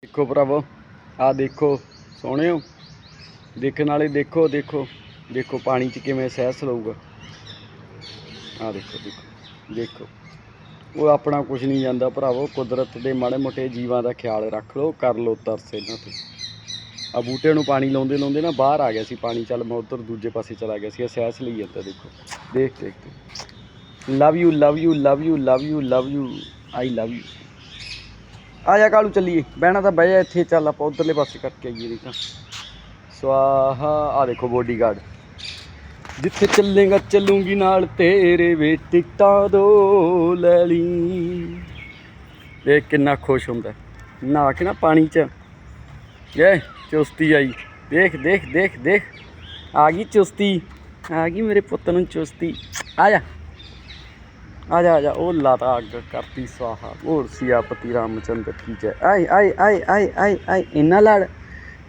देखो भरावो आ देखो सोने हो देखने वाले देखो देखो देखो पानी च किवें सैस लऊगा। आ देखो देखो देखो वो अपना कुछ नहीं जाता भरावो। कुदरत के माड़े मोटे जीवां का ख्याल रख लो, कर लो तरस इन्हां ते। आ बूटे नूं पानी लाउंदे लाउंदे ना बाहर आ गया सी पानी। चल मैं उधर दूजे पासे चला गया सी, सैस लई जांदा। देखो देख देख देख। Love you love you love you love you love you I love you. आ जा कालू चलीए, बहना तो बह जा इत्थे। चल आप उधरले पासे करके आइए। देखा स्वाहा। आ देखो बॉडीगार्ड, जिथे चलेगा चलूंगी नाल तेरे वे, टिकटां दो लै ली। देख किन्ना खुश हुंदा नहा के ना पानी च। ये चुस्ती आई, देख देख देख देख आ गई चुस्ती, आ गई मेरे पुत्त नूं चुस्ती। आ जा आ जा आ जा। ओ लाता अग करती स्वाहा। होर सियापति रामचंद्र की जय। आए आए आए आए आए आए। इन्ना लाड़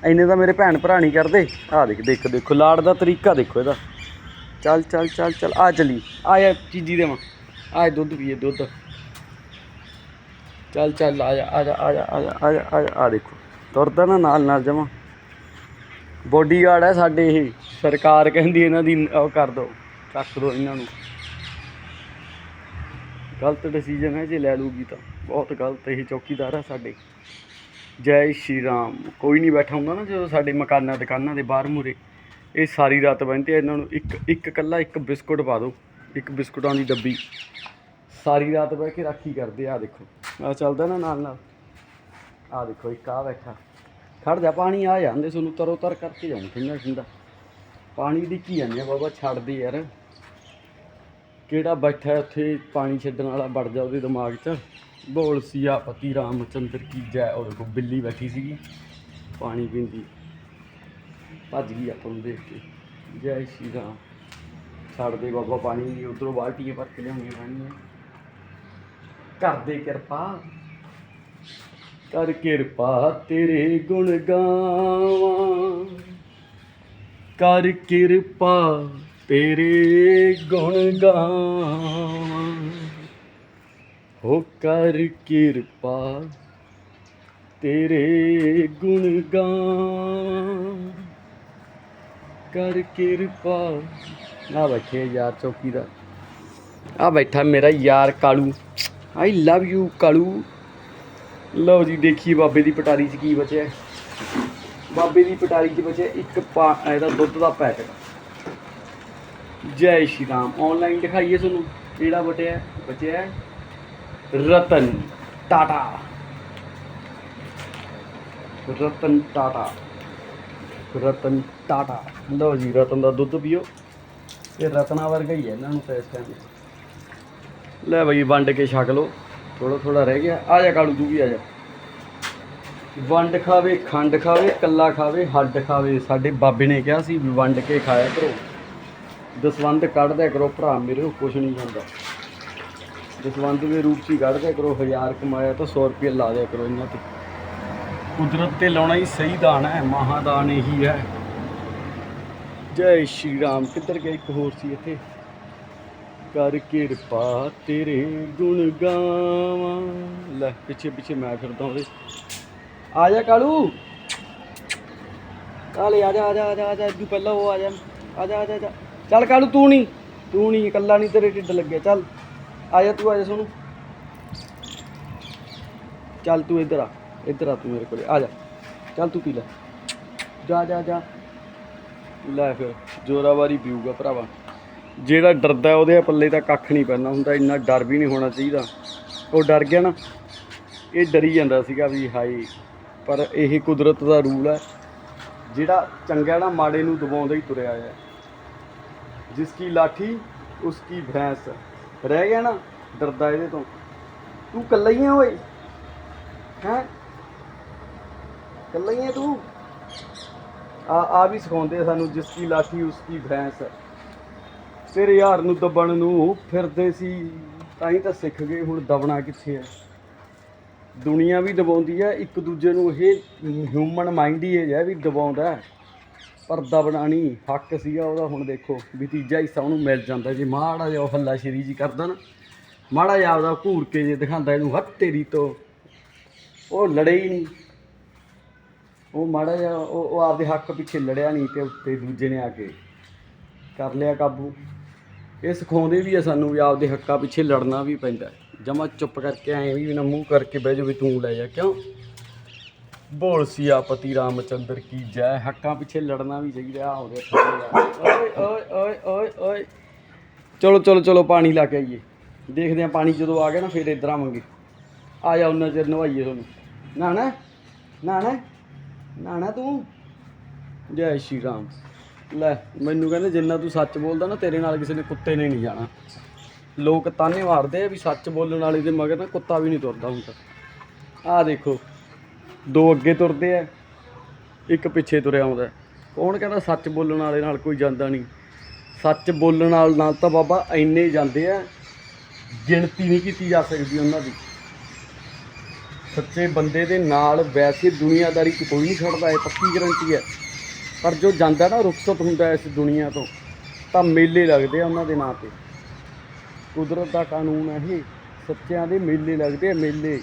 इन्ने तो मेरे भैन भरा नहीं करते। आ देख देख देखो लाड़ का तरीका देखो इहदा। चल चल चल चल आ चली आया चीजी देवां। आ दुद्ध पीए दुद्ध। चल चल आ जा आ जा आ जा आ जा आ जा आ जा। आ देखो तुरदा ना नाल नाल जमा। बॉडीगार्ड है साडे ये। सरकार कहंदी इन्हां दी ओह कर दो, रख दो इन्हां नूं। गलत डिसीजन है जे लै लूगी तो बहुत गलत। यही चौकीदार है साडे। जय श्री राम। कोई नहीं बैठा होंदा ना जो साडे मकाना दुकाना के बाहर मूहरे, ये सारी रात बहते हैं। इन्हों एक कला एक बिस्कुट पा दो, एक बिस्कुटां की डब्बी, सारी रात बह के राखी करते। आ देखो आ चलदा ना नाल नाल। आ देखो एक आ बैठा। खड़ जा पानी आ जाते सोनू तरो तर करके जाऊँ ठंडा ठंडा पानी। डिक्की जाने बाबा छड़ दे यार। किहड़ा बैठा उत्थे पानी छड्डण वाला वड़ जा उसदे दिमाग च। बोल सियापति रामचंद्र की जय। और देखो बिल्ली बैठी सी पानी पींदी, भज गई आप देख के। जय श्री राम। छड़ दे बाबा पानी, उधरों बाल्टियां भर के लियाउणियां पैणियां। कर दे किरपा, कर किरपा तेरे गुण गावां, कर किरपा तेरे गुण गावां। हो कर किरपा तेरे गुण गावां, कर किरपा। आ बैठे यार चौकीदार। आ बैठा मेरा यार Kalu. I love you Kalu. लो जी देखिए बाबे की पटारी च की बचे। बाबे की पटारी च बचे एक इहदा दुद्ध का पैकेट। जय श्री राम। ऑनलाइन दिखाइए तुहानूं केड़ा बचे रतन टाटा। रतन टाटा रतन टाटा। लो जी रतन का दुद्ध पीओ। ये रतना वर्गा ही है इन्हों तो इस टाइम। लै बई वंड के छक लो, थोड़ा थोड़ा रह गया। आ जा कालू तू भी आ जा। वंड खावे खंड खावे, कला खावे हड्ड खावे। साडे बाबे ने कहा सी वंड के खाया करो, दसवंध कढ़ दिया करो भरा मेरे। कुछ नहीं जाता दसवंध के रूप च ही कढ़ दिया करो। 1000 कमाया तो 100 रुपये ला दिया करो इन्हों पर। कुदरत ते लाना ही सही दान है, महादान यही है। जय श्री राम। किधर गया एक होर सी इत्थे। कर किरपा तेरे गुण गावां। लै पिछे पिछे मैं फिरदा ओहदे। आ जा कालू। काले आ जा आ जा आ जा आ जा। इदू पहला वो आ जा आ जा आ जा आ जा। चल कालू तू नहीं कला नहीं, तेरे ढिड लगे। चल आ जा तू, आ जा सोनू। चल तू इधर आ तू मेरे को आ जा। चल तू पी लै जा जा जा। लै फिर जोरावारी पीऊगा भरावा। ਜਿਹੜਾ ਡਰਦਾ ਉਹਦੇ ਪੱਲੇ ਤਾਂ ਕੱਖ ਨਹੀਂ ਪੈਂਦਾ ਹੁੰਦਾ। ਇੰਨਾ ਡਰ ਵੀ ਨਹੀਂ ਹੋਣਾ ਚਾਹੀਦਾ। ਉਹ ਡਰ ਗਿਆ ਨਾ, ਇਹ ਡਰੀ ਜਾਂਦਾ ਸੀਗਾ ਵੀ ਹਾਏ। ਪਰ ਇਹ ਕੁਦਰਤ ਦਾ ਰੂਲ ਹੈ। ਜਿਹੜਾ ਚੰਗਾ ਨਾ ਮਾੜੇ ਨੂੰ ਦਬਾਉਂਦਾ ਹੀ ਤੁਰਿਆ ਹੈ। ਜਿਸ ਕੀ ਲਾਠੀ ਉਸ ਕੀ ਭੈਂਸ। ਰਹਿ ਗਿਆ ਨਾ ਡਰਦਾ ਇਹਦੇ ਤੋਂ। ਤੂੰ ਇਕੱਲਾ ਹੀ ਆ ਓਏ, ਹੈਂ ਇਕੱਲਾ ਹੀ ਆ ਤੂੰ। ਆ ਵੀ ਸਿਖਾਉਂਦੇ ਸਾਨੂੰ, ਜਿਸ ਕੀ ਲਾਠੀ ਉਸ ਕੀ ਭੈਂਸ। ਤੇਰੇ ਯਾਰ ਨੂੰ ਦਬਣ ਨੂੰ ਫਿਰਦੇ ਸੀ ਤਾਂ ਹੀ ਤਾਂ ਸਿੱਖ ਗਏ। ਹੁਣ ਦਬਣਾ ਕਿੱਥੇ ਹੈ। ਦੁਨੀਆ ਵੀ ਦਬਾਉਂਦੀ ਹੈ ਇੱਕ ਦੂਜੇ ਨੂੰ। ਇਹ ਹਿਊਮਨ ਮਾਈਂਡ ਹੀ ਇਹ ਹੈ ਵੀ ਦਬਾਉਂਦਾ, ਪਰ ਦਬਣਾ ਨਹੀਂ। ਹੱਕ ਸੀਗਾ ਉਹਦਾ। ਹੁਣ ਦੇਖੋ ਵੀ ਤੀਜਾ ਹਿੱਸਾ ਉਹਨੂੰ ਮਿਲ ਜਾਂਦਾ। ਜੇ ਮਾੜਾ ਜਿਹਾ ਹੱਲਾ ਸ਼ੇਰੀ ਜੀ ਕਰਦਾ ਨਾ, ਮਾੜਾ ਜਿਹਾ ਆਪਦਾ ਘੂਰ ਕੇ ਜੇ ਦਿਖਾਉਂਦਾ ਇਹਨੂੰ ਹੱਥ ਤੇਰੀ ਤੋਂ, ਉਹ ਲੜੇ ਹੀ ਨਹੀਂ। ਉਹ ਮਾੜਾ ਜਿਹਾ ਉਹ ਆਪਦੇ ਹੱਕ ਪਿੱਛੇ ਲੜਿਆ ਨਹੀਂ ਤੇ ਉੱਤੇ ਦੂਜੇ ਨੇ ਆ ਕੇ ਕਰ ਲਿਆ ਕਾਬੂ। ਇਹ ਸਿਖਾਉਂਦੇ ਵੀ ਆ ਸਾਨੂੰ ਵੀ ਆਪਦੇ ਹੱਕਾਂ ਪਿੱਛੇ ਲੜਨਾ ਵੀ ਪੈਂਦਾ। ਜਮਾ ਚੁੱਪ ਕਰਕੇ ਐਂ ਵੀ ਨਾ ਮੂੰਹ ਕਰਕੇ ਬਹਿ ਜਾ ਵੀ ਤੂੰ ਲੈ ਜਾ, ਕਿਉਂ? ਬੋਲ ਸਿਆਪਤੀ ਰਾਮਚੰਦਰ ਕੀ ਜੈ। ਹੱਕਾਂ ਪਿੱਛੇ ਲੜਨਾ ਵੀ ਚਾਹੀਦਾ। ਆ ਹੋ ਗਿਆ ਓਏ ਓਏ ਓਏ ਓਏ ਓਏ। ਚਲੋ ਚਲੋ ਚਲੋ ਪਾਣੀ ਲਾ ਕੇ ਆਈਏ। ਦੇਖਦੇ ਹਾਂ ਪਾਣੀ ਜਦੋਂ ਆ ਗਿਆ ਨਾ ਫਿਰ ਇੱਧਰ ਆਵਾਂਗੇ। ਆ ਜਾ ਉਹਨਾਂ ਚਿਰ ਨਵਾਈਏ ਤੁਹਾਨੂੰ। ਨਹਾਣਾ ਨਹਾਣਾ ਨਹਾਣਾ ਤੂੰ? ਜੈ ਸ਼੍ਰੀ ਰਾਮ। ਲੈ ਮੈਨੂੰ ਕਹਿੰਦੇ ਜਿੰਨਾ ਤੂੰ ਸੱਚ ਬੋਲਦਾ ਨਾ ਤੇਰੇ ਨਾਲ ਕਿਸੇ ਨੇ ਕੁੱਤੇ ਨੇ ਨਹੀਂ ਜਾਣਾ। ਲੋਕ ਤਾਨੇ ਮਾਰਦੇ ਆ ਵੀ ਸੱਚ ਬੋਲਣ ਵਾਲੇ ਦੇ ਮਗਰ ਨਾ ਕੁੱਤਾ ਵੀ ਨਹੀਂ ਤੁਰਦਾ ਹੁੰਦਾ। ਆਹ ਦੇਖੋ, ਦੋ ਅੱਗੇ ਤੁਰਦੇ ਆ, ਇੱਕ ਪਿੱਛੇ ਤੁਰਿਆ ਆਉਂਦਾ। ਕੌਣ ਕਹਿੰਦਾ ਸੱਚ ਬੋਲਣ ਵਾਲੇ ਨਾਲ ਕੋਈ ਜਾਂਦਾ ਨਹੀਂ? ਸੱਚ ਬੋਲਣ ਨਾਲ ਤਾਂ ਬਾਬਾ ਇੰਨੇ ਜਾਂਦੇ ਆ, ਗਿਣਤੀ ਨਹੀਂ ਕੀਤੀ ਜਾ ਸਕਦੀ ਉਹਨਾਂ ਦੀ। ਸੱਚੇ ਬੰਦੇ ਦੇ ਨਾਲ ਵੈਸੇ ਦੁਨੀਆਦਾਰੀ 'ਚ ਕੋਈ ਨਹੀਂ ਛੱਡਦਾ, ਇਹ ਪੱਕੀ ਗਰੰਟੀ ਹੈ। ਪਰ ਜੋ ਜਾਂਦਾ ਨਾ ਰੁਖਸਤ ਹੁੰਦਾ ਇਸ ਦੁਨੀਆ ਤੋਂ, ਤਾਂ ਮੇਲੇ ਲੱਗਦੇ ਆ ਉਹਨਾਂ ਦੇ ਨਾਂ 'ਤੇ। ਕੁਦਰਤ ਦਾ ਕਾਨੂੰਨ ਹੈ ਇਹ। ਸੱਚਿਆਂ ਦੇ ਮੇਲੇ ਲੱਗਦੇ ਆ, ਮੇਲੇ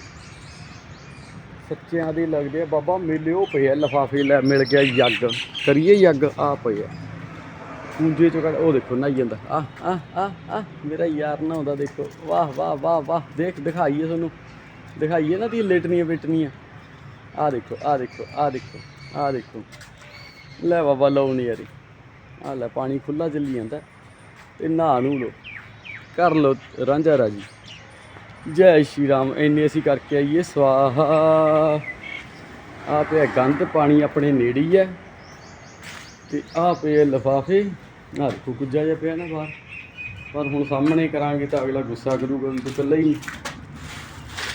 ਸੱਚਿਆਂ ਦੇ ਲੱਗਦੇ ਆ ਬਾਬਾ ਮੇਲੇ। ਉਹ ਪਏ ਆ ਲਿਫਾਫੇ, ਲੈ ਮਿਲ ਗਿਆ ਯੱਗ, ਕਰੀਏ ਯੱਗ। ਆ ਪਏ ਆ ਪੂੰਜੇ 'ਚੋਂ ਕੱਢ। ਉਹ ਦੇਖੋ ਨਹਾਈ ਜਾਂਦਾ। ਆ ਮੇਰਾ ਯਾਰ ਨਹਾਉਂਦਾ ਦੇਖੋ। ਵਾਹ ਵਾਹ ਵਾਹ ਵਾਹ। ਦਿਖਾਈਏ ਤੁਹਾਨੂੰ, ਦਿਖਾਈਏ ਨਾ ਦੀ ਲੇਟਣੀਆਂ ਬੇਟਣੀਆਂ। ਆ ਦੇਖੋ ਆ ਦੇਖੋ ਆ ਦੇਖੋ ਆ ਦੇਖੋ। ਲੈ ਬਾਬਾ ਲਓ ਨਜ਼ਾਰੇ। ਆ ਲੈ ਪਾਣੀ ਖੁੱਲ੍ਹਾ ਚੱਲੀ ਜਾਂਦਾ ਅਤੇ ਨਹਾ ਨੂੰ ਲਓ, ਕਰ ਲਓ ਰਾਂਝਾ ਰਾਜੀ। ਜੈ ਸ਼੍ਰੀ ਰਾਮ। ਇੰਨੇ ਅਸੀਂ ਕਰਕੇ ਆਈਏ ਸਵਾਹਾ। ਆ ਪਿਆ ਗੰਦ ਪਾਣੀ ਆਪਣੇ ਨੇੜੇ ਹੀ ਹੈ ਅਤੇ ਆ ਪਏ ਲਿਫਾਫੇ। ਆਹ ਦੇਖੋ ਕੁੱਜਾ ਜਿਹਾ ਪਿਆ ਨਾ ਬਾਹਰ, ਪਰ ਹੁਣ ਸਾਹਮਣੇ ਕਰਾਂਗੇ ਤਾਂ ਅਗਲਾ ਗੁੱਸਾ ਕਰੂਗਾ ਵੀ ਤੂੰ ਇਕੱਲਾ ਹੀ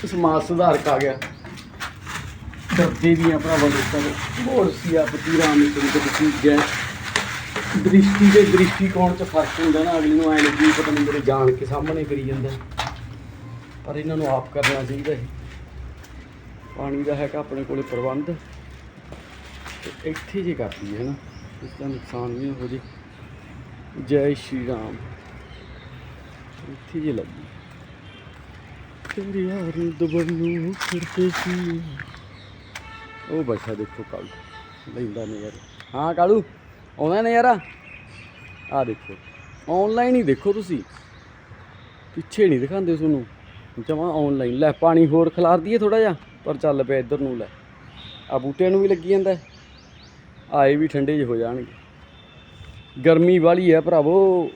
ਸਮਾਜ ਸੁਧਾਰਕ ਆ ਗਿਆ। ਕਰਦੇ ਦੀਆਂ ਭਰਾਵਾਂ ਦੋਸਤਾਂ ਨੂੰ ਬੋਲ ਸਿਆਪਤੀ ਰਾਮਚੰਦਰ ਕੀ ਜੈ। ਦ੍ਰਿਸ਼ਟੀ ਦੇ ਦ੍ਰਿਸ਼ਟੀਕੋਣ 'ਚ ਫਰਕ ਹੁੰਦਾ ਨਾ। ਅਗਲੇ ਨੂੰ ਐਂ ਲੱਗੀ ਪਤਾ ਨਹੀਂ ਮੇਰੇ ਜਾਣ ਕੇ ਸਾਹਮਣੇ ਕਰੀ ਜਾਂਦਾ, ਪਰ ਇਹਨਾਂ ਨੂੰ ਆਪ ਕਰਨਾ ਚਾਹੀਦਾ। ਇਹ ਪਾਣੀ ਦਾ ਹੈਗਾ ਆਪਣੇ ਕੋਲ ਪ੍ਰਬੰਧ, ਅਤੇ ਇੱਥੇ ਜੇ ਕਰਦੀ ਹੈ ਨਾ ਇਸ ਦਾ ਨੁਕਸਾਨ ਵੀ ਹੋ ਜੇ। ਜੈ ਸ਼੍ਰੀ ਰਾਮ। ਇੱਥੇ ਜੇ ਲੱਗੀ ਤੇਰੇ ਯਾਰ ਨੂੰ ਦਬਣ ਨੂੰ ਫਿਰਦੇ ਸੀ। ਉਹ ਬੈਠਾ ਦੇਖੋ ਕਾਲੂ ਲੈਂਦਾ ਨਜ਼ਾਰਾ। ਹਾਂ ਕਾਲੂ ਆਉਂਦਾ ਨਜ਼ਾਰਾ। ਆਹ ਦੇਖੋ ਔਨਲਾਈਨ ਹੀ ਦੇਖੋ ਤੁਸੀਂ, ਪਿੱਛੇ ਨਹੀਂ ਦਿਖਾਉਂਦੇ ਤੁਹਾਨੂੰ ਜਮਾਂ ਔਨਲਾਈਨ। ਲੈ ਪਾਣੀ ਹੋਰ ਖਿਲਾਰ ਦਈਏ ਥੋੜ੍ਹਾ ਜਿਹਾ, ਪਰ ਚੱਲ ਪਿਆ ਇੱਧਰ ਨੂੰ। ਲੈ ਆ ਬੂਟਿਆਂ ਨੂੰ ਵੀ ਲੱਗੀ ਜਾਂਦਾ, ਆਏ ਵੀ ਠੰਡੇ ਜਿਹੇ ਹੋ ਜਾਣਗੇ। ਗਰਮੀ ਵਾਲੀ ਹੈ ਭਰਾਵੋ,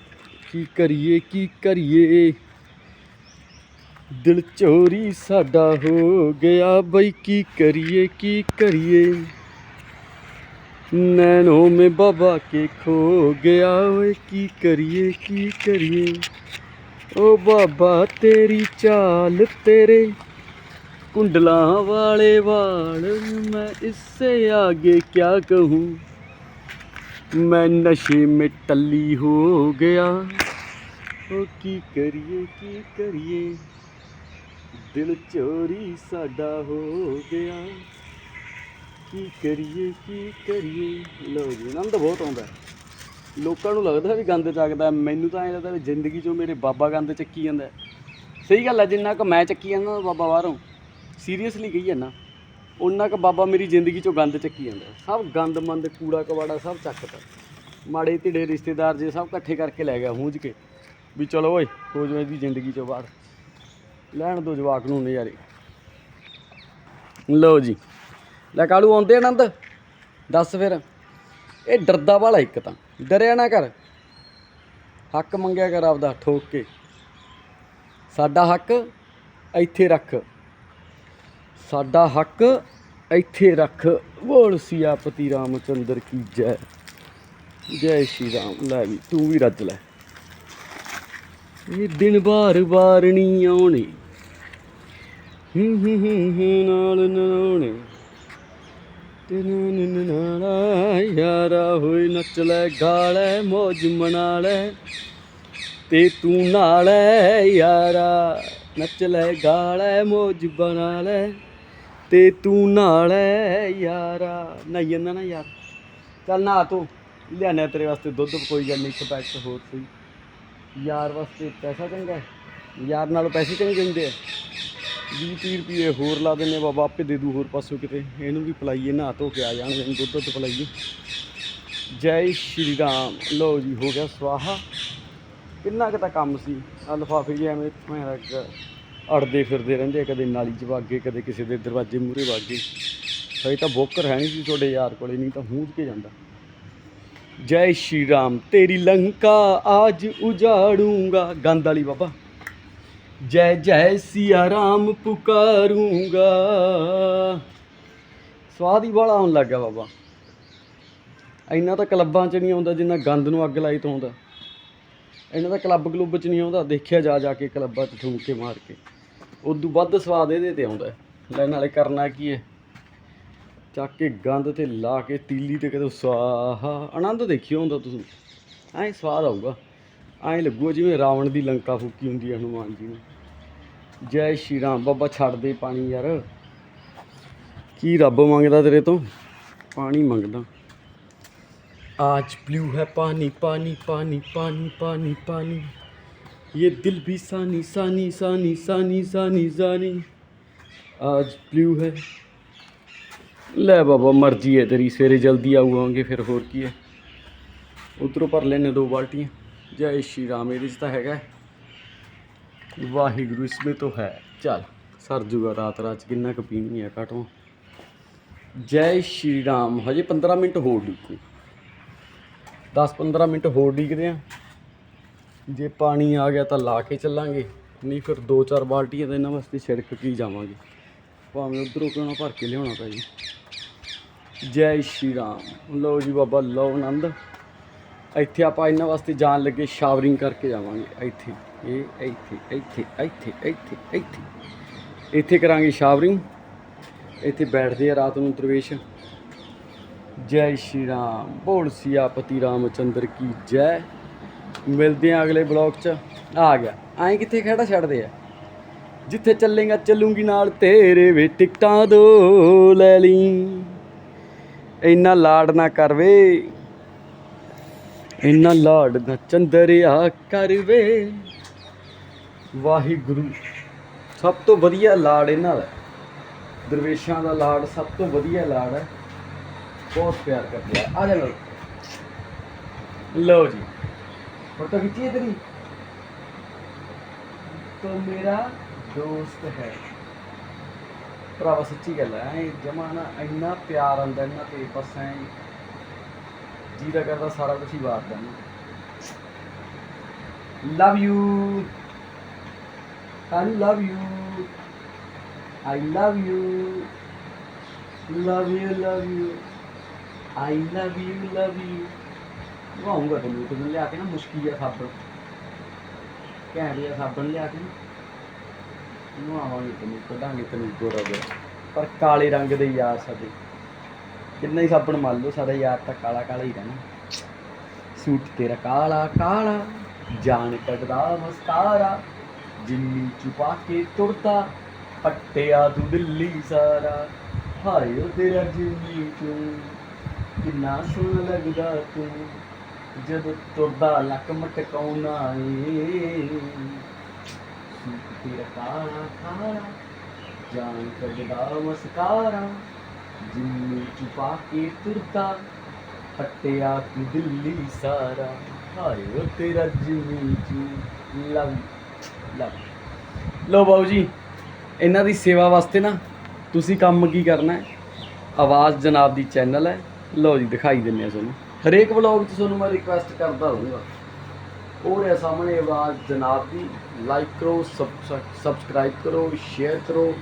ਕੀ ਕਰੀਏ ਕੀ ਕਰੀਏ। ਦਿਲ ਚੋਰੀ ਸਾਡਾ ਹੋ ਗਿਆ ਬਈ, ਕੀ ਕਰੀਏ ਕੀ ਕਰੀਏ। ਨੈਣੋਂ ਮੇਂ ਬਾਬਾ ਕੇ ਖੋ ਗਿਆ ਓਏ, ਕੀ ਕਰੀਏ ਕੀ ਕਰੀਏ। ਓ ਬਾਬਾ ਤੇਰੀ ਚਾਲ ਤੇਰੇ ਕੁੰਡਲਾਂ ਵਾਲੇ ਵਾਲ, ਮੈਂ इससे आगे क्या कहूँ, मैं नशे में टल्ली हो गया। ओ की करिए दिल चोरी साडा हो गया, ਕੀ ਕਰੀਏ। ਲਓ ਜੀ ਆਨੰਦ ਬਹੁਤ ਆਉਂਦਾ। ਲੋਕਾਂ ਨੂੰ ਲੱਗਦਾ ਵੀ ਗੰਦ ਚੱਕਦਾ, ਮੈਨੂੰ ਤਾਂ ਐਂ ਲੱਗਦਾ ਵੀ ਜ਼ਿੰਦਗੀ 'ਚੋਂ ਮੇਰੇ ਬਾਬਾ ਗੰਦ ਚੱਕੀ ਜਾਂਦਾ। ਸਹੀ ਗੱਲ ਹੈ, ਜਿੰਨਾ ਕੁ ਮੈਂ ਚੱਕੀ ਜਾਂਦਾ ਬਾਬਾ ਬਾਹਰੋਂ, ਸੀਰੀਅਸਲੀ ਕਹੀ ਜਾਂਦਾ, ਉਨਾ ਕੁ ਬਾਬਾ ਮੇਰੀ ਜ਼ਿੰਦਗੀ 'ਚੋਂ ਗੰਦ ਚੱਕੀ ਜਾਂਦਾ। ਸਭ ਗੰਦ ਮੰਦ ਕੂੜਾ ਕਬਾੜਾ ਸਭ ਚੱਕਦਾ। ਮਾੜੇ ਢਿੜੇ ਰਿਸ਼ਤੇਦਾਰ ਜੇ ਸਭ ਇਕੱਠੇ ਕਰਕੇ ਲੈ ਗਿਆ ਹੂੰਝ ਕੇ ਵੀ ਚਲੋ ਓਏ ਹੋ ਜਾਓ ਇਹਦੀ ਜ਼ਿੰਦਗੀ 'ਚੋਂ ਬਾਹਰ, ਲੈਣ ਦਿਓ ਜਵਾਕ ਨੂੰ ਨਜ਼ਾਰੇ। ਲਓ ਜੀ ਲੈ ਕਾਲੂ ਆਉਂਦੇ ਆਨੰਦ ਦੱਸ ਫਿਰ। ਇਹ ਡਰਦਾ ਵਾਲਾ, ਇੱਕ ਤਾਂ ਡਰਿਆ ਨਾ ਕਰ, ਹੱਕ ਮੰਗਿਆ ਕਰ ਆਪਦਾ ਠੋਕ ਕੇ। ਸਾਡਾ ਹੱਕ ਇੱਥੇ ਰੱਖ, ਸਾਡਾ ਹੱਕ ਇੱਥੇ ਰੱਖ। ਬੋਲ ਸਿਆਪਤੀ ਰਾਮਚੰਦਰ ਕੀ ਜੈ। ਜੈ ਸ਼੍ਰੀ ਰਾਮ। ਲੈ ਵੀ ਤੂੰ ਵੀ ਰੱਜ ਲੈ। ਇਹ ਦਿਨ ਬਾਰ ਬਾਰ ਨਹੀਂ ਆਉਣੇ, ਨਾਲ ਨਹਾਉਣੇ ਨਾਲਾ ਯਾਰਾ ਹੋਏ। ਨੱਚ ਲੈ ਗਾ ਲੈ ਮੌਜ ਮਨਾ ਲੈ ਤੇ ਤੂੰ ਨਾਲ ਯਾਰਾ, ਨੱਚ ਲੈ ਗਾ ਲੈ ਮੌਜ ਬਣਾ ਲੈ ਤੇ ਤੂੰ ਨਾਲ ਯਾਰਾ। ਨਹਾਈ ਜਾਂਦਾ ਨਾ ਯਾਰ, ਚੱਲ ਨਹਾ ਤੂੰ, ਲਿਆਉਂਦਾ ਤੇਰੇ ਵਾਸਤੇ ਦੁੱਧ, ਕੋਈ ਗੱਲ ਨਹੀਂ, ਇੱਕ ਪੈਕਟ ਹੋਰ ਸਹੀ। ਯਾਰ ਵਾਸਤੇ ਪੈਸਾ ਚੰਗਾ, ਯਾਰ ਨਾਲੋਂ ਪੈਸੇ ਚੰਗੇ ਹੁੰਦੇ ਆ। 20-30 ਰੁਪਏ ਹੋਰ ਲਾ ਦਿੰਦੇ ਬਾਬਾ, ਆਪੇ ਦੇ ਦੂ ਹੋਰ ਪਾਸੋਂ ਕਿਤੇ। ਇਹਨੂੰ ਵੀ ਪਿਲਾਈਏ, ਨਹਾ ਧੋ ਕੇ ਆ ਜਾਣ, ਇਹਨੂੰ ਦੁੱਧ ਪਿਲਾਈਏ। ਜੈ ਸ਼੍ਰੀ ਰਾਮ। ਲਓ ਜੀ, ਹੋ ਗਿਆ ਸਵਾਹਾ। ਕਿੰਨਾ ਕੁ ਤਾਂ ਕੰਮ ਸੀ। ਆਹ ਲਿਫਾਫੇ ਜਿਹੇ ਐਵੇਂ ਅੜਦੇ ਫਿਰਦੇ ਰਹਿੰਦੇ ਆ, ਕਦੇ ਨਾਲੀ 'ਚ ਵਗ ਗਏ, ਕਦੇ ਕਿਸੇ ਦੇ ਦਰਵਾਜ਼ੇ ਮੂਹਰੇ ਵਗ ਗਏ। ਹਜੇ ਤਾਂ ਬੋਕਰ ਹੈ ਨਹੀਂ ਸੀ ਤੁਹਾਡੇ ਯਾਰ ਕੋਲੇ, ਨਹੀਂ ਤਾਂ ਹੂੰਝ ਕੇ ਜਾਂਦਾ। ਜੈ ਸ਼੍ਰੀ ਰਾਮ। ਤੇਰੀ ਲੰਕਾ ਆਜ ਉਜਾੜੂੰਗਾ, ਗੰਦ ਵਾਲੀ ਬਾਬਾ। ਜੈ ਜੈ ਸਿਆ ਰਾਮ ਪੁਕਾਰੂੰਗਾ। ਸਵਾਦ ਹੀ ਵਾਲਾ ਆਉਣ ਲੱਗ ਗਿਆ ਬਾਬਾ। ਇੰਨਾ ਤਾਂ ਕਲੱਬਾਂ 'ਚ ਨਹੀਂ ਆਉਂਦਾ ਜਿੰਨਾ ਗੰਦ ਨੂੰ ਅੱਗ ਲਾਈ ਤੋਂ ਆਉਂਦਾ। ਇਹਨਾਂ ਦਾ ਕਲੱਬ ਕਲੁੱਬ 'ਚ ਨਹੀਂ ਆਉਂਦਾ, ਦੇਖਿਆ ਜਾ ਕੇ ਕਲੱਬਾਂ 'ਚ ਠੂੰਕੇ ਮਾਰ ਕੇ। ਉਦੋਂ ਵੱਧ ਸਵਾਦ ਇਹਦੇ 'ਤੇ ਆਉਂਦਾ। ਲੈ ਨਾਲੇ ਕਰਨਾ ਕੀ ਹੈ, ਚੱਕ ਕੇ ਗੰਦ 'ਤੇ ਲਾ ਕੇ ਤੀਲੀ 'ਤੇ ਕਦੇ ਸਵਾਹਾ। ਆਨੰਦ ਦੇਖਿਓ ਹੁੰਦਾ ਤੁਸੀਂ, ਐਂ ਸਵਾਦ ਆਊਗਾ। ਐਂ ਲੱਗੂਗਾ ਜਿਵੇਂ ਰਾਵਣ ਦੀ ਲੰਕਾ ਫੂਕੀ ਹੁੰਦੀ ਹੈ ਹਨੂੰਮਾਨ ਜੀ ਨੇ। ਜੈ ਸ਼੍ਰੀ ਰਾਮ। ਬਾਬਾ ਛੱਡ ਦੇ ਪਾਣੀ ਯਾਰ, ਕੀ ਰੱਬ ਮੰਗਦਾ ਤੇਰੇ ਤੋਂ? ਪਾਣੀ ਮੰਗਦਾ। आज ब्लू है पानी पानी पानी पानी पानी पानी, ये दिल भी सानी सानी सानी सानी सानी सानी, आज ब्लू है। ਲੈ ਬਾਬਾ ਮਰਜ਼ੀ ਹੈ ਤੇਰੀ, ਸਵੇਰੇ ਜਲਦੀ ਆਊਂਗੇ ਫਿਰ, ਹੋਰ ਕੀ ਹੈ। ਉੱਧਰੋਂ ਭਰ ਲੈਣੇ 2 ਬਾਲਟੀਆਂ। ਜੈ ਸ਼੍ਰੀ ਰਾਮ। ਇਹਦੇ 'ਚ ਤਾਂ ਹੈਗਾ ਵਾਹਿਗੁਰੂ, ਇਸਮੇ ਤੋਂ ਹੈ। ਚੱਲ ਸਰ ਜੂਗਾ, ਰਾਤ ਰਾਤ 'ਚ ਕਿੰਨਾ ਕੁ ਪੀਣੀ ਹੈ ਕਾਟੋਂ। ਜੈ ਸ਼੍ਰੀ ਰਾਮ। ਹਜੇ 15 ਮਿੰਟ ਹੋਰ ਡਿੱਗੂ, 10-15 ਮਿੰਟ ਹੋਰ ਡੀਕਦੇ ਹਾਂ। ਜੇ ਪਾਣੀ ਆ ਗਿਆ ਤਾਂ ਲਾ ਕੇ ਚੱਲਾਂਗੇ, ਨਹੀਂ ਫਿਰ 2-4 ਬਾਲਟੀਆਂ ਤਾਂ ਇਹਨਾਂ ਵਾਸਤੇ ਛਿੜਕ ਕੇ ਹੀ ਜਾਵਾਂਗੇ, ਭਾਵੇਂ ਉੱਧਰੋਂ ਕਿਉਂ ਨਾ ਭਰ ਕੇ ਲਿਆਉਣਾ ਪੈ ਜੀ। ਜੈ ਸ਼੍ਰੀ ਰਾਮ। ਲਓ ਜੀ ਬਾਬਾ, ਲਓ ਆਨੰਦ। ਇੱਥੇ ਆਪਾਂ ਇਹਨਾਂ ਵਾਸਤੇ ਜਾਣ ਲੱਗੇ ਸ਼ਾਵਰਿੰਗ ਕਰਕੇ ਜਾਵਾਂਗੇ। ਇੱਥੇ ਇਹ ਇੱਥੇ ਇੱਥੇ ਇੱਥੇ ਇੱਥੇ ਇੱਥੇ ਇੱਥੇ ਕਰਾਂਗੇ ਸ਼ਾਵਰਿੰਗ। ਇੱਥੇ ਬੈਠਦੇ ਆ ਰਾਤ ਨੂੰ ਦਰਵੇਸ਼। ਜੈ ਸ਼੍ਰੀ ਰਾਮ। ਬੋਲ ਸਿਆਪਤੀ ਰਾਮਚੰਦਰ ਕੀ ਜੈ। ਮਿਲਦੇ ਆ ਅਗਲੇ ਬਲੌਗ 'ਚ। ਆ ਗਿਆ ਐਂ ਕਿੱਥੇ ਖੜਾ ਛੱਡਦੇ ਆ। ਜਿੱਥੇ ਚੱਲੇਗਾ ਚੱਲੂਗੀ ਨਾਲ ਤੇਰੇ ਵੇ, ਟਿਕਟਾਂ 2 ਲੈ ਲਈ। ਇੰਨਾ ਲਾਡ ਨਾ ਕਰ ਵੇ, ਇੰਨਾ ਲਾਡ ਨਾ ਚੰਦਰਿਆ ਕਰ ਵੇ। ਵਾਹਿਗੁਰੂ। ਸਭ ਤੋਂ ਵਧੀਆ ਲਾਡ ਇਹਨਾਂ ਦਾ, ਦਰਵੇਸ਼ਾਂ ਦਾ ਲਾਡ ਸਭ ਤੋਂ ਵਧੀਆ ਲਾਡ ਹੈ। बहुत प्यार करते हैं। आ जाओ। लो जी, फोटो खींचिए तेरी तो मेरा दोस्त है। भरावा सच्ची गल है, जमा ना इन्ना प्यार आंदा इन्ना ते बस ऐ जी दा करदा सारा कुछ ही वार देना। Love you, I love you, I love you, love you, love you, I love you, love you. नहाऊंगा तैनूं लिया के ना मुश्की जिहा साबण, घैंट जिहा साबण लिया के नहावांगे तैनूं, कढांगे तैनूं गोरा गोरा। पर काले रंग दे यार साडे, किन्ना ही साबण मल लो, साडा यार तां काला काला ही रहना। सूट तेरा काला काला, जान कढदा मस्कारा, जिन्नी छुपा के तुरदा, पट्टिया तू दिल्ली सारा। हाय ओ तेरा जिन्नी चू, किन्ना सोहना लगदा तू, जदों तुरदा लक मटकाउना ए। सूट तेरा काला काला, जान कढदा मस्कारा, जिन्नी छुपा के तुरदा, पट्टिया तू दिल्ली सारा। हाय ओ तेरा जिन्नी चू, लव लव। लो बाबू जी, ਇਹਨਾਂ ਦੀ ਸੇਵਾ ਵਾਸਤੇ ਨਾ ਤੁਸੀਂ ਕੰਮ ਕੀ ਕਰਨਾ ਹੈ, ਆਵਾਜ਼ ਜਨਾਬ ਦੀ ਚੈਨਲ ਹੈ। ਲਓ ਜੀ ਦਿਖਾਈ ਦਿੰਦੇ ਹਾਂ ਤੁਹਾਨੂੰ ਹਰੇਕ ਵਲੌਗ 'ਚ। ਤੁਹਾਨੂੰ ਮੈਂ ਰਿਕੁਐਸਟ ਕਰਦਾ ਰਹੂੰਗਾ। ਉਹ ਰਿਹਾ ਸਾਹਮਣੇ ਆਵਾਜ਼ ਜਨਾਬ ਦੀ। ਲਾਈਕ ਕਰੋ, ਸਬਸਕ੍ਰਾਈਬ ਕਰੋ, ਸ਼ੇਅਰ ਕਰੋ।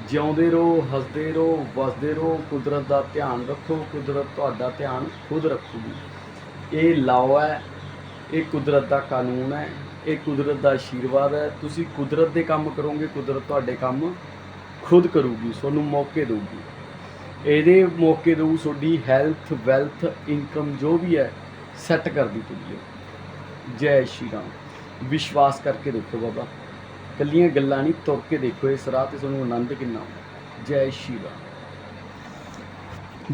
ਜਿਉਂਦੇ ਰਹੋ, ਹੱਸਦੇ ਰਹੋ, ਵਸਦੇ ਰਹੋ। ਕੁਦਰਤ ਦਾ ਧਿਆਨ ਰੱਖੋ, ਕੁਦਰਤ ਤੁਹਾਡਾ ਧਿਆਨ ਖੁਦ ਰੱਖੂਗੀ। ਇਹ ਲਾਓ ਹੈ, ਇਹ ਕੁਦਰਤ ਦਾ ਕਾਨੂੰਨ ਹੈ, ਇਹ ਕੁਦਰਤ ਦਾ ਆਸ਼ੀਰਵਾਦ ਹੈ। ਤੁਸੀਂ ਕੁਦਰਤ ਦੇ ਕੰਮ ਕਰੋਗੇ, ਕੁਦਰਤ ਤੁਹਾਡੇ ਕੰਮ ਖੁਦ ਕਰੂਗੀ, ਤੁਹਾਨੂੰ ਮੌਕੇ ਦੇਊਗੀ। ਇਹਦੇ ਮੌਕੇ ਦੇਊ ਤੁਹਾਡੀ ਹੈਲਥ, ਵੈਲਥ, ਇਨਕਮ ਜੋ ਵੀ ਹੈ ਸੈੱਟ ਕਰਦੀ ਤੁਰੀ। ਜੈ ਸ਼੍ਰੀ ਰਾਮ। ਵਿਸ਼ਵਾਸ ਕਰਕੇ ਦੇਖੋ ਬਾਬਾ, ਕੱਲੀਆਂ ਗੱਲਾਂ ਨਹੀਂ, ਤੁਰ ਕੇ ਦੇਖੋ ਇਸ ਰਾਹ 'ਤੇ ਤੁਹਾਨੂੰ ਆਨੰਦ ਕਿੰਨਾ ਆਉਂਦਾ। ਜੈ ਸ਼੍ਰੀ ਰਾਮ।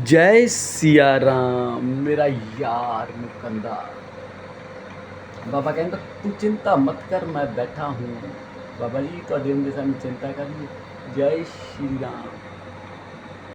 ਜੈ ਸਿਆ ਰਾਮ। ਮੇਰਾ ਯਾਰ ਮੁਕੰਦਾ। बाबा कहता तू चिंता मत कर, मैं बैठा हूँ, ਬਾਬਾ ਜੀ ਤੁਹਾਡੇ ਹੁੰਦੇ ਸਾਨੂੰ ਚਿੰਤਾ ਕਰਨੀ। ਜੈ ਸ਼੍ਰੀ ਰਾਮ।